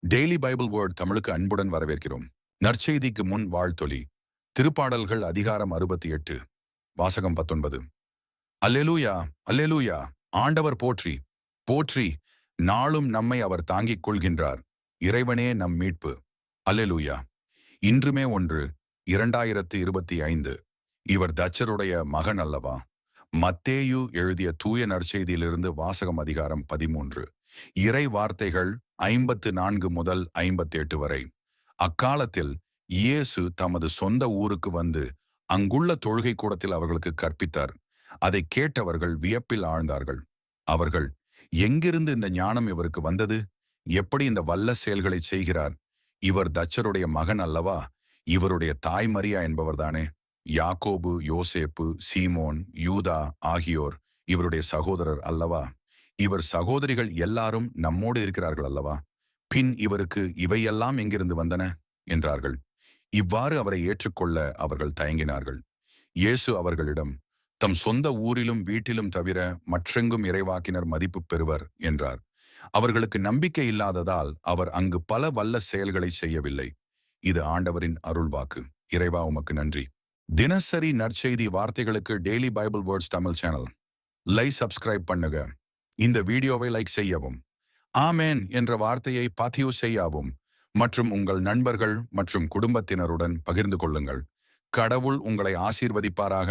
Daily Bible word தமிழுக்கு அன்புடன் வரவேற்கிறோம். நற்செய்திக்கு முன் வாழ்த்தொலி. திருப்பாடல்கள் அதிகாரம் 68, வாசகம் 19. அல்லேலூயா, அல்லேலூயா, ஆண்டவர் போற்றி, போற்றி, நாளும் நம்மை அவர் தாங்கிக் கொள்கின்றார். இறைவனே நம் மீட்பு. அல்லேலூயா. இன்றுமே 1, 2025. இவர் தச்சருடைய மகன் அல்லவா? மத்தேயு எழுதிய தூய நற்செய்தியிலிருந்து வாசகம் அதிகாரம் 13. இறை வார்த்தைகள் 54 முதல் 58 வரை. அக்காலத்தில் இயேசு தமது சொந்த ஊருக்கு வந்து அங்குள்ள தொழுகை கூடத்தில் அவர்களுக்கு கற்பித்தார். அதை கேட்டவர்கள் வியப்பில் ஆழ்ந்தார்கள். அவர்கள், எங்கிருந்து இந்த ஞானம் இவருக்கு வந்தது? எப்படி இந்த வல்ல செயல்களை செய்கிறார்? இவர் தச்சருடைய மகன் அல்லவா? இவருடைய தாய் மரியா என்பவர்தானே? யாக்கோபு, யோசேப்பு, சீமோன், யூதா ஆகியோர் இவருடைய சகோதரர் அல்லவா? இவர் சகோதரிகள் எல்லாரும் நம்மோடு இருக்கிறார்கள் அல்லவா? பின் இவருக்கு இவையெல்லாம் எங்கிருந்து வந்தன என்றார்கள். இவ்வாறு அவரை ஏற்றுக்கொள்ள அவர்கள் தயங்கினார்கள். இயேசு அவர்களிடம், தம் சொந்த ஊரிலும் வீட்டிலும் தவிர மற்றெங்கும் இறைவாக்கினர் மதிப்பு பெறுவர் என்றார். அவர்களுக்கு நம்பிக்கை இல்லாததால் அவர் அங்கு பல வல்ல செயல்களை செய்யவில்லை. இது ஆண்டவரின் அருள்வாக்கு. இறைவா, உமக்கு நன்றி. தினசரி நற்செய்தி வார்த்தைகளுக்கு daily Bible words Tamil channel subscribe பண்ணுங்க. இந்த வீடியோவை லைக் செய்யவும், ஆமேன் என்ற வார்த்தையை பதிவு செய்யவும் மற்றும் உங்கள் நண்பர்கள் மற்றும் குடும்பத்தினருடன் பகிர்ந்து கொள்ளுங்கள். கடவுள் உங்களை ஆசீர்வதிப்பாராக.